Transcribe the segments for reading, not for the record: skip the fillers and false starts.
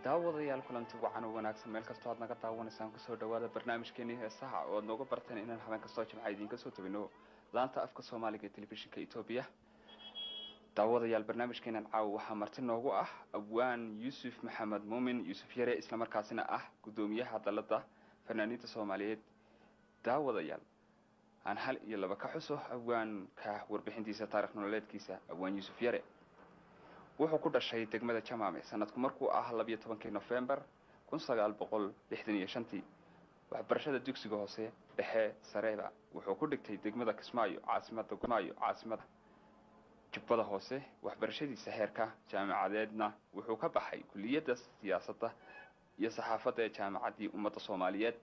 daawadayaal kulanti wacan oo wanaagsan meel kastoo aad naga daawanaysaan kusoo dhawaada barnaamijkeennii heesaha oo aad nooga barteen inaan habeen kastoo jimca idiinka soo tabino laanta afka soomaaliga ee telefishinka Itoobiya. daawadayaal barnaamijkeennan caawa waxaa marti noogu ah abwaan Yuusuf Maxamed Muumin Yuusuf Yare, isla markaasina ah gudoomiyaha dalada fanaaniinta Soomaaliyeed. daawadayaal aan hal iyo laba ka xuso abwaanka warbixintiisa taariikh nololeedkiisa. abwaan Yuusuf Yare wuxuu ku dhashay degmada Jamaame sanadku markuu ah 12 November 1965. waxbarashada dugsiga hoose dhexe sareeba wuxuu ku dhigtay degmada Kismaayo caasimada Jubbada Hoose. waxbarashadiisa heerka jaamacadeedna wuxuu ka baxay kulliyadda siyaasadda iyo saxaafadda ee jaamacadii ummadda Soomaaliyeed.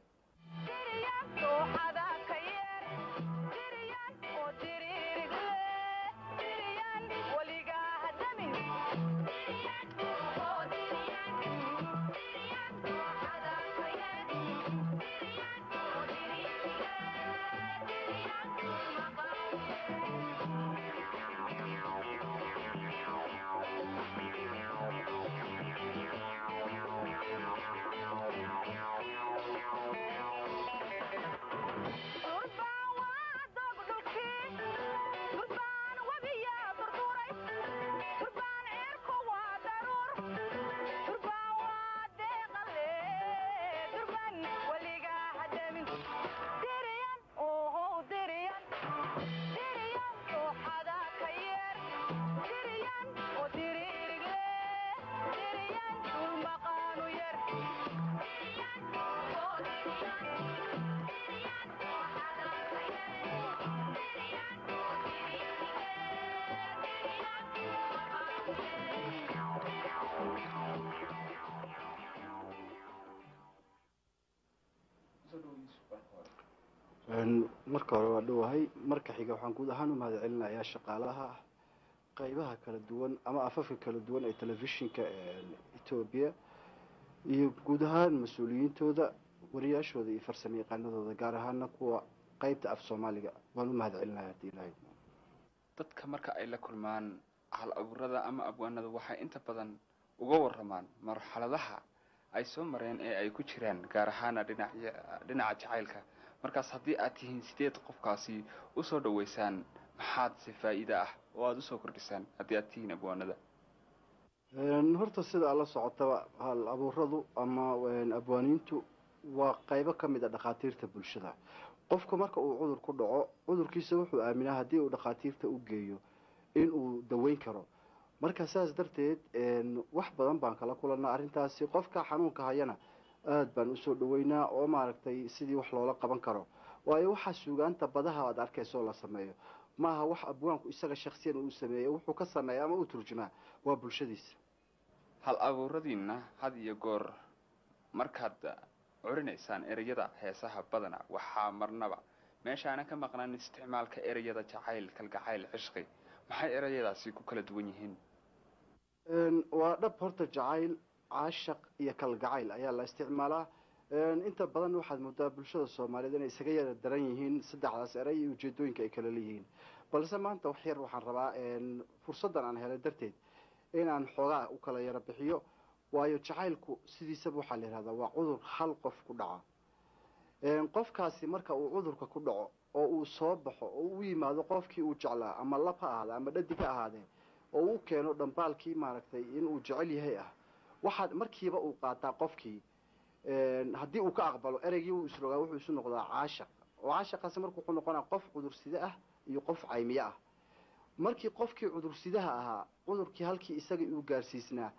marka hore waa dhawahay. marka xiga waxaan guud ahaan u mahadcelinayaa shaqaalaha qaybaha kala duwan ama afafka kala duwan ee telefishinka Itoobiya iyo guud ahaan mas'uuliyiintooda, wariyaashooda iyo farsamayaqaanadooda, gaar ahaan kuwa qaybta af Soomaaliga. waan u mahadcelinayaa Ilaahay. dadka marka ay la kulmaan hal abuurada ama abwaanada waxay inta badan uga waramaan marxaladaha ay soo mareen ee ay ku jiraan, gaar ahaan dhinaca jacaylka. markaas haddii aad tihiin 8 qofkaasi u soo dhaweysaan, maxaad si faa'iido ah oo aad u soo kordhisaan haddii aad tihiin abwaanada? horta sida la socotaba hal abuuradu ama abwaaniintu waa qaybo ka mid ah dhaqaatiirta bulshada. qofku marka uu cudur ku dhaco, cudurkiisa wuxuu aaminaa haddii uu dhaqaatiirta u geeyo in uu daweyn karo. marka saas darteed wax badan baan kala kulanaa arrintaasi. qofka xanuunka hayana aad baan u soo dhaweynaa oo maaragtay sidii wax loola qaban karo. waayo waxa suugaanta badaha aad arkayso la sameeyo maaha wax abwaanku isaga shakhsiyan uu sameeyo, wuxuu ka sameeyaa ama uu turjumaa waa bulshadiisa. hal abuuradiina had iyo goor markaad curinaysaan ereyada heesaha badana waxaa marnaba meeshaana ka maqnaan isticmaalka ereyada jacayl, kalgacayl, cishqi. maxay ereyadaasi ku kala duwan yihiin? waa dhab, horta jacayl, caashaq iyo kalgacayl ayaa la isticmaalaa. inta badan waxaad moodaa bulshada Soomaaliyeed inay isaga yara daran yihiin saddexdaas erey iyo ujeedooyinka ay kala leeyihiin. balse maanta wax yar waxaan rabaa fursadan aan helay darteed inaan xoogaa u kala yara bixiyo. waayo jacaylku sidiisaba waxaa la yidhahdaa waa cudur hal qof ku dhaca. qofkaasi marka uu cudurka ku dhaco oo uu soo baxo oo uu yimaado qofkii uu jeclaa, ama lab ha ahaade ama dhadig ha ahaadee, oo uu keeno dhambaalkii maaragtay inuu jecel yahay ah, waxaad markiiba uu qaataa qofkii. haddii uu ka aqbalo ereygii uu isrogaa wuxuu isu noqdaa caashaq. oo caashaqaasi markuu wuxuu noqonaa qof cudurside ah iyo qof caymiye ah. markii qofkii cudursidaha ahaa cudurkii halkii isaga uu gaarsiisnaa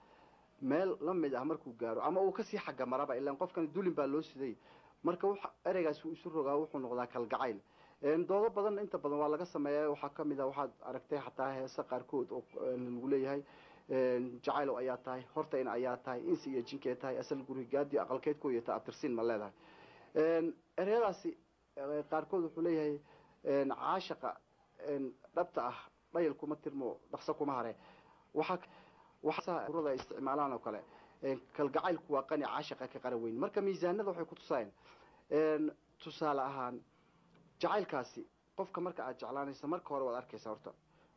meel la mid ah markuu gaaro, ama uu kasii xagga maraba, ilaan qofkan dulin baa loo siday, marka ereygaas uu isu rogaa wuxuu noqdaa kalgacayl. doodo badan inta badan waa laga sameeyaa. waxaa ka mid ah waxaad aragtay xataa heesa qaarkood oo lagu leeyahay jacaylow ayaa tahay, hortayna ayaa tahay, insi iyo jinkee tahay, asal gurigaadii aqalkeed ku yeeta abtirsiin ma leedahay. ereyadaasi qaarkood wuxuu leeyahay caashaqa dhabta ah dhayl kuma tirmo dhaqso kuma hare. waxaa urada isticmaalaan oo kale kalgacaylku waa qani, caashaqa ka qara weyn. marka miisaanada waxay ku tusayeen tusaale ahaan jacaylkaasi qofka marka aad jeclaanayso marka hore waad arkaysaa. horta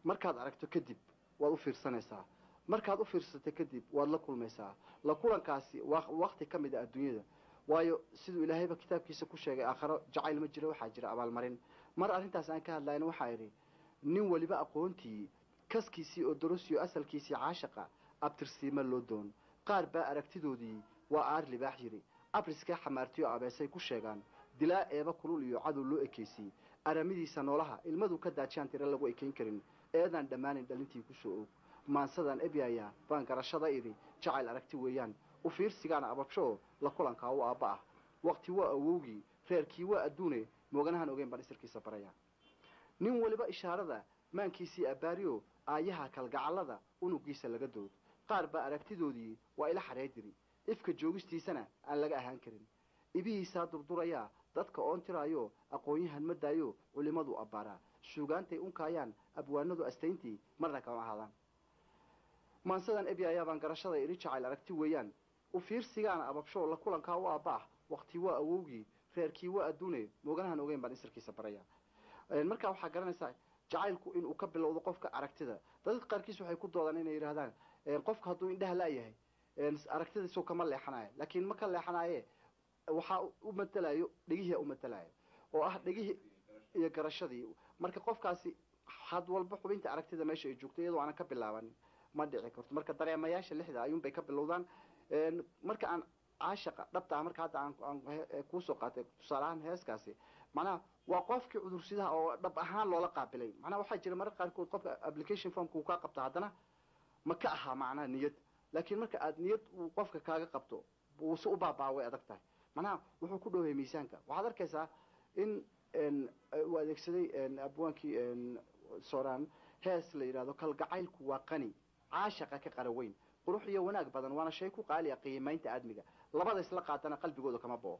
markaad aragto kadib waad u fiirsanaysaa. markaad u fiirsatay kadib waad la kulmaysaa la kulankaasi waqti ka mid ah adduunyada waayo siduu ilaahayba kitaabkiisa ku sheegay aakhiro jacayl ma jiro waxaa jira abaalmarin mar arrintaas aan ka hadlayna waxaa idhi nin waliba aqoontii kaskiisii oo dorosiyo asalkiisii caashaqa abtirsiima loo doon qaar baa aragtidoodii waa aar libaax yiri abriska xamaartiyo abeesay ku sheegaan dilaa eeba kulul iyo cadow loo ekeysiyey aramidiisa noolaha ilmadu ka daajiyaan tiro lagu ekeyn karin eedaan dhammaanin dhalintii kusoo og maansadan ebyaya baan garashada idhi jacayl aragti weeyaan u fiirsigaana ababsho la kulankaa u aabba ah waqti waa awowgii reerkii waa adduune mooganahan ogeyn baan isirkiisa baraya nin waliba ishaarada maankiisii abbaariyo aayaha kalgacallada unugiisa laga dood qaar baa aragtidoodii waa ila xaree diri ifka joogistiisana aan laga ahaan karin ibihiisaa durdurayaa dadka oon tiraayo aqoon-yahan ma daayo culimadu abbaaraa suugaantay unkaayaan abwaanadu astayntii marna kama ahaadaan maansadan ebyaya baan garashada idhi jacayl aragti weeyaan u fiirsigaana ababsho la kulankaa u aabba ah waqti waa awowgii reerkii waa adduune mooganahan ogeyn baan isirkiisa baraya markaa waxaa garanaysaa jacaylku inuu ka bilowdo qofka aragtida dadka qaarkiis waxay ku doodaan inay yidhaahdaan qofka hadduu indhaha la'yahay aragtidiisu kama leexanayo laakiin ma ka leexanaaye waxaa u matalayo dhegihii u matalayo oo ah dhegihii iyo garashadii marka qofkaasi had walba xubinta aragtida meesha ay joogto iyadoo aanan ka bilaabanin ma dhici karto marka dareemayaasha lixda ayuunbay ka bilowdaan marka aan caashaqa dhabta ah marka hadda aan kuusoo qaatay tusaaleahaan heeskaasi macnaha waa qofkii cudursidaha oo dhab ahaan loola qaabilay macnaha waxaa jira mararka qaarkood qofka application formka uu kaa qabto haddana ma ka ahaa macnaha niyad laakiin marka aad niyad uu qofka kaaga qabto wuu si u baabaa way adag tahay macnaha wuxuu ku dhowyahay miisaanka waxaad arkaysaa in uu adeegsaday abwaankii sooraan hees la yidhahdo kalgacaylku waa qani caashaqa ka qara weyn qurux iyo wanaag badan waana shay ku qaali ah qiimaynta aadmiga labada isla qaatana qalbigooda kama bao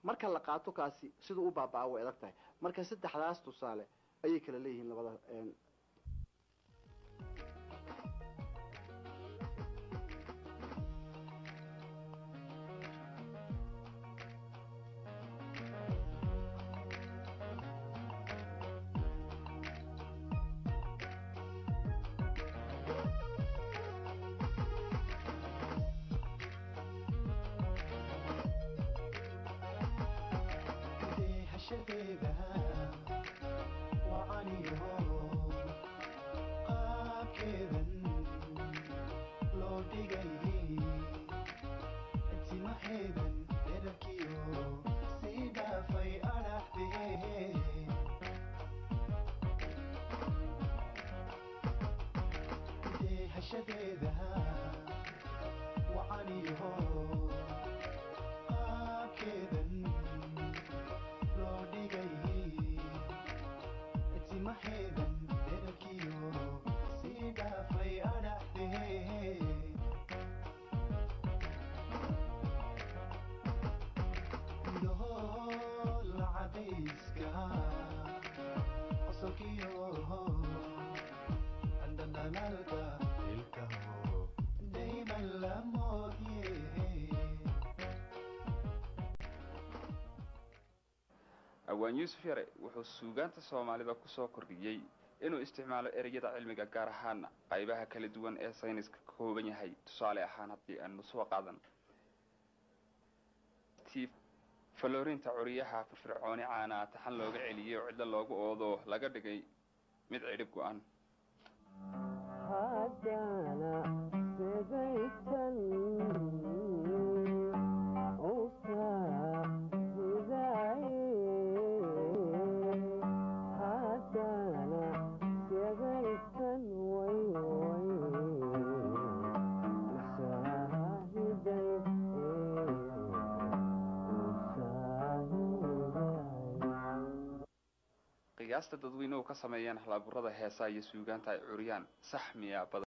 marka la qaato kaasi siduu u baabaa way adag tahay marka saddexdaas tusaale ayay kala leeyihiin labada awaan yuusuf yare wuxuu suugaanta soomaalida ku soo kordhiyey inuu isticmaalo ereyada cilmiga gaar ahaan qaybaha kala duwan ee sayniska ka kooban yahay tusaale ahaan haddii aanu soo qaadan faloorinta curiyaha firfircooni caana taxan looga celiyey oo cidlo loogu oodo laga dhigay mid cidhib go-an qiyaasta dadweynuhu ka sameeyaan halaburada heesaa iyo suugaanta ay curiyaan sax miyaa badan